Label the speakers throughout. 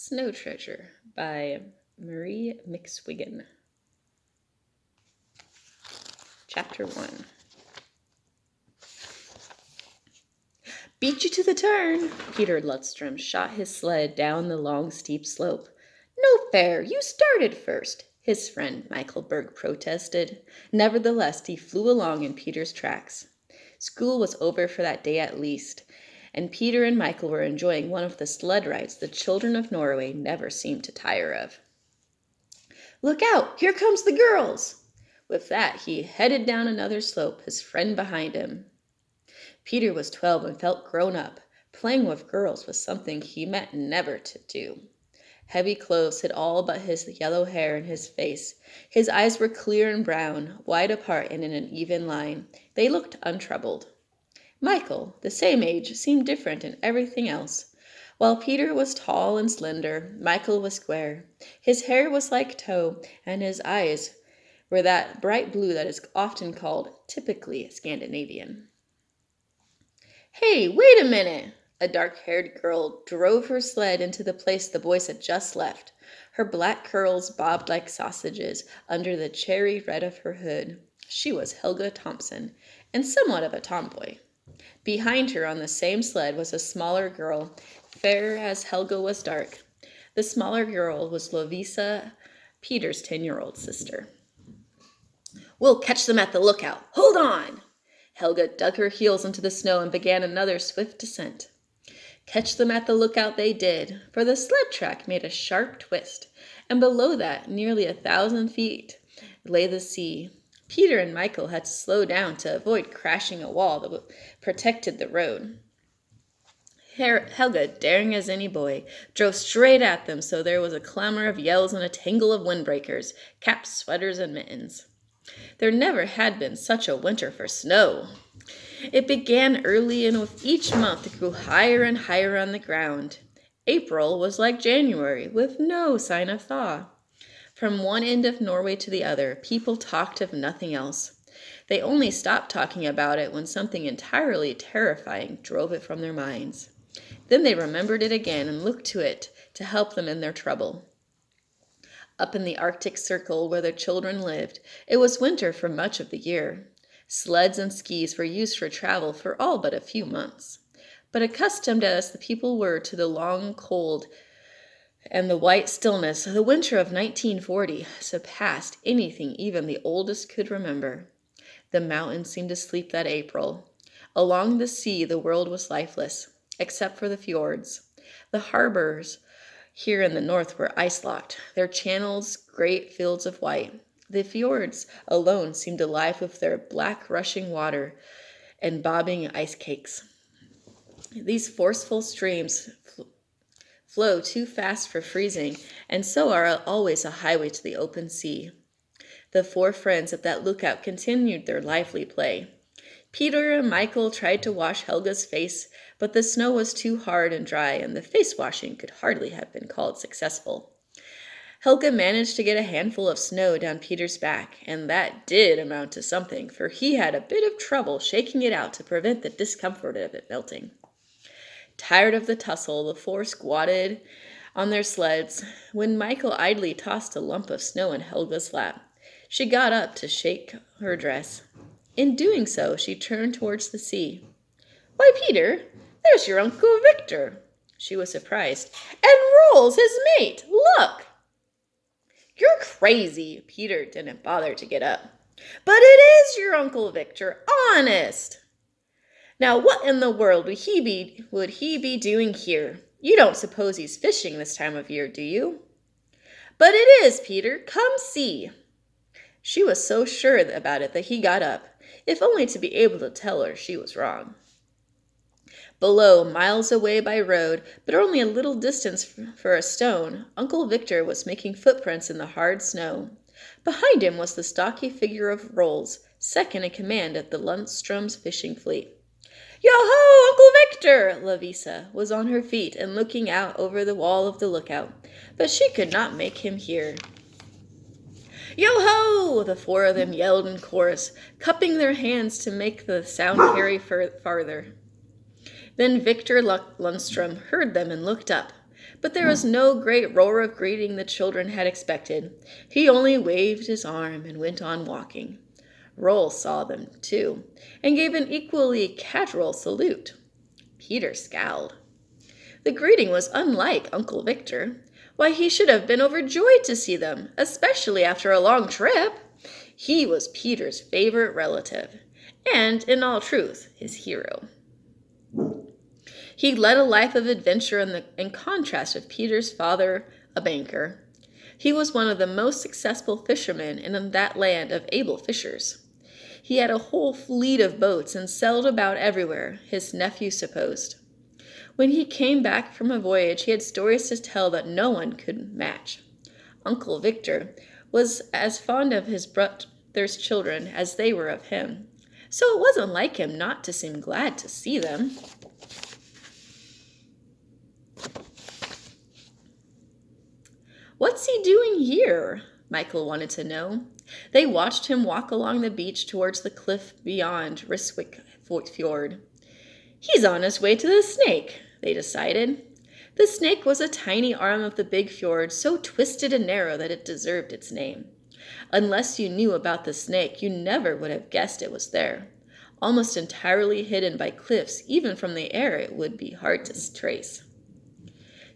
Speaker 1: Snow Treasure by Marie McSwigan. Chapter 1. Beat you to the turn! Peter Lundstrom shot his sled down the long, steep slope. No fair, you started first, his friend Michael Berg protested. Nevertheless, he flew along in Peter's tracks. School was over for that day at least, and Peter and Michael were enjoying one of the sled rides the children of Norway never seemed to tire of. Look out! Here comes the girls! With that, he headed down another slope, his friend behind him. Peter was 12 and felt grown up. Playing with girls was something he meant never to do. Heavy clothes hid all but his yellow hair and his face. His eyes were clear and brown, wide apart and in an even line. They looked untroubled. Michael, the same age, seemed different in everything else. While Peter was tall and slender, Michael was square. His hair was like tow, and his eyes were that bright blue that is often called typically Scandinavian. Hey, wait a minute! A dark-haired girl drove her sled into the place the boys had just left. Her black curls bobbed like sausages under the cherry red of her hood. She was Helga Thompson, and somewhat of a tomboy. Behind her on the same sled was a smaller girl, fair as Helga was dark. The smaller girl was Lovisa, Peter's 10-year-old sister. We'll catch them at the lookout. Hold on! Helga dug her heels into the snow and began another swift descent. Catch them at the lookout they did, for the sled track made a sharp twist, and below that, nearly 1,000 feet, lay the sea. Peter and Michael had to slow down to avoid crashing a wall that protected the road. Helga, daring as any boy, drove straight at them, so there was a clamor of yells and a tangle of windbreakers, caps, sweaters, and mittens. There never had been such a winter for snow. It began early, and with each month it grew higher and higher on the ground. April was like January, with no sign of thaw. From one end of Norway to the other, people talked of nothing else. They only stopped talking about it when something entirely terrifying drove it from their minds. Then they remembered it again and looked to it to help them in their trouble. Up in the Arctic Circle where the children lived, it was winter for much of the year. Sleds and skis were used for travel for all but a few months. But accustomed as the people were to the long cold and the white stillness, the winter of 1940 surpassed anything even the oldest could remember. The mountains seemed to sleep that April. Along the sea, the world was lifeless, except for the fjords. The harbors here in the north were ice-locked, their channels great fields of white. The fjords alone seemed alive with their black rushing water and bobbing ice cakes. These forceful streams flow too fast for freezing, and so are always a highway to the open sea. The four friends at that lookout continued their lively play. Peter and Michael tried to wash Helga's face, but the snow was too hard and dry, and the face washing could hardly have been called successful. Helga managed to get a handful of snow down Peter's back, and that did amount to something, for he had a bit of trouble shaking it out to prevent the discomfort of it melting. Tired of the tussle, the four squatted on their sleds when Michael idly tossed a lump of snow in Helga's lap. She got up to shake her dress. In doing so, she turned towards the sea. Why, Peter, there's your Uncle Victor. She was surprised. And Rolls, his mate. Look! You're crazy. Peter didn't bother to get up. But it is your Uncle Victor, honest. Now, what in the world would he be doing here? You don't suppose he's fishing this time of year, do you? But it is, Peter. Come see. She was so sure about it that he got up, if only to be able to tell her she was wrong. Below, miles away by road, but only a little distance for a stone, Uncle Victor was making footprints in the hard snow. Behind him was the stocky figure of Rolls, second in command of the Lundstrom's fishing fleet. Yo-ho, Uncle Victor! Lovisa was on her feet and looking out over the wall of the lookout, but she could not make him hear. Yo-ho! The four of them yelled in chorus, cupping their hands to make the sound carry farther. Then Victor Lundstrom heard them and looked up. But there was no great roar of greeting the children had expected. He only waved his arm and went on walking. Roll saw them, too, and gave an equally casual salute. Peter scowled. The greeting was unlike Uncle Victor. Why, he should have been overjoyed to see them, especially after a long trip. He was Peter's favorite relative, and, in all truth, his hero. He led a life of adventure in contrast with Peter's father, a banker. He was one of the most successful fishermen in that land of able fishers. He had a whole fleet of boats and sailed about everywhere, his nephew supposed. When he came back from a voyage, he had stories to tell that no one could match. Uncle Victor was as fond of his brother's children as they were of him, so it wasn't like him not to seem glad to see them. "What's he doing here?" Michael wanted to know. They watched him walk along the beach towards the cliff beyond Ryswick Fjord. "He's on his way to the Snake," they decided. The Snake was a tiny arm of the big fjord, so twisted and narrow that it deserved its name. Unless you knew about the Snake, you never would have guessed it was there. Almost entirely hidden by cliffs, even from the air it would be hard to trace.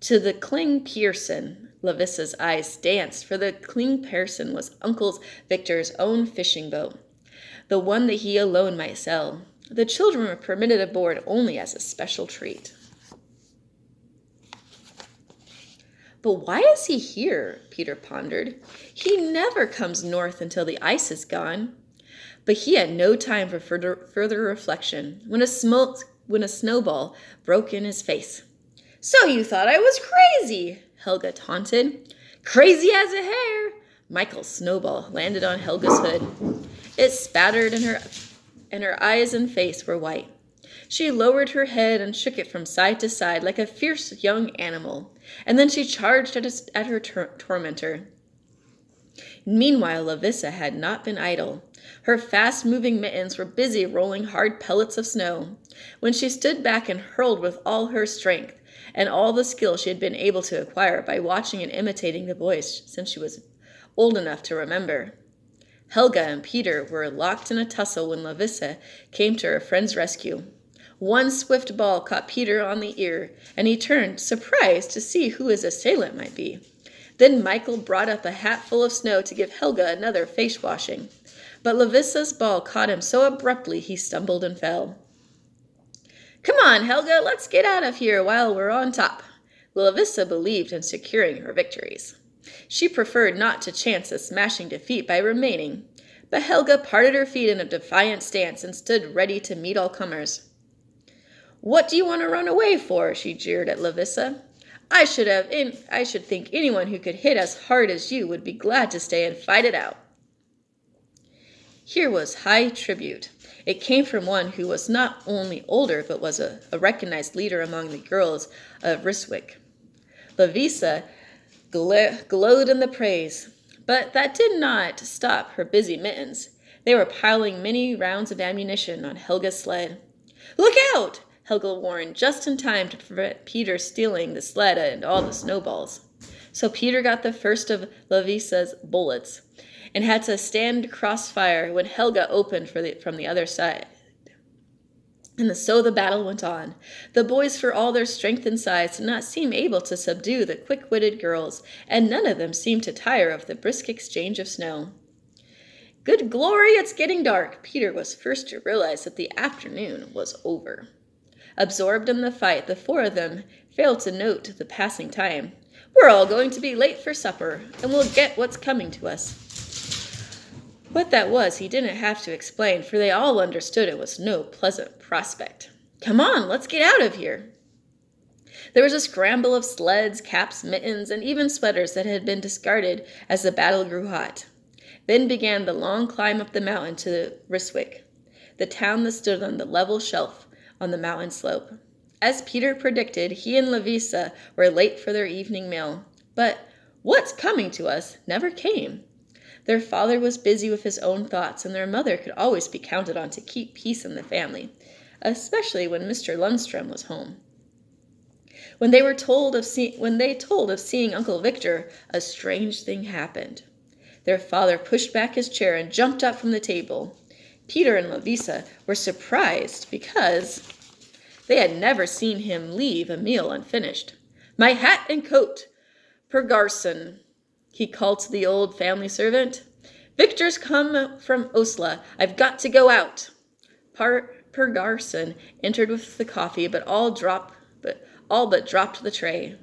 Speaker 1: To the Cling Pearson, Lavissa's eyes danced, for the Cling Pearson was Uncle Victor's own fishing boat, the one that he alone might sail. The children were permitted aboard only as a special treat. "But why is he here?" Peter pondered. "He never comes north until the ice is gone." But he had no time for further reflection when a snowball broke in his face. "So you thought I was crazy," Helga taunted. "Crazy as a hare." Michael's snowball landed on Helga's hood. It spattered, and her eyes and face were white. She lowered her head and shook it from side to side like a fierce young animal, and then she charged at her tormentor. Meanwhile, Lavissa had not been idle. Her fast-moving mittens were busy rolling hard pellets of snow. When she stood back and hurled with all her strength, and all the skill she had been able to acquire by watching and imitating the boys since she was old enough to remember. Helga and Peter were locked in a tussle when Lavissa came to her friend's rescue. One swift ball caught Peter on the ear, and he turned, surprised to see who his assailant might be. Then Michael brought up a hatful of snow to give Helga another face washing. But Lavissa's ball caught him so abruptly he stumbled and fell. "Come on, Helga, let's get out of here while we're on top." Lavissa believed in securing her victories. She preferred not to chance a smashing defeat by remaining, but Helga parted her feet in a defiant stance and stood ready to meet all comers. "What do you want to run away for?" she jeered at Lavissa. I should think anyone who could hit as hard as you would be glad to stay and fight it out." Here was high tribute. It came from one who was not only older, but was a recognized leader among the girls of Ryswick. Lavissa glowed in the praise, but that did not stop her busy mittens. They were piling many rounds of ammunition on Helga's sled. "Look out!" Helga warned, just in time to prevent Peter stealing the sled and all the snowballs. So Peter got the first of Lavissa's bullets, and had to stand crossfire when Helga opened from the other side. And so the battle went on. The boys, for all their strength and size, did not seem able to subdue the quick-witted girls, and none of them seemed to tire of the brisk exchange of snow. Good glory, it's getting dark. Peter was first to realize that the afternoon was over. Absorbed in the fight, the four of them failed to note the passing time. "We're all going to be late for supper, and we'll get what's coming to us." What that was, he didn't have to explain, for they all understood it was no pleasant prospect. "Come on, let's get out of here." There was a scramble of sleds, caps, mittens, and even sweaters that had been discarded as the battle grew hot. Then began the long climb up the mountain to Ryswick, the town that stood on the level shelf on the mountain slope. As Peter predicted, he and Lavissa were late for their evening meal. But "what's coming to us" never came. Their father was busy with his own thoughts, and their mother could always be counted on to keep peace in the family, especially when Mr. Lundstrom was home. When they told of seeing Uncle Victor, a strange thing happened. Their father pushed back his chair and jumped up from the table. Peter and Lovisa were surprised because they had never seen him leave a meal unfinished. "My hat and coat, per garson," he called to the old family servant. "Victor's come from Osla. I've got to go out." Per garson entered with the coffee, but all but dropped the tray.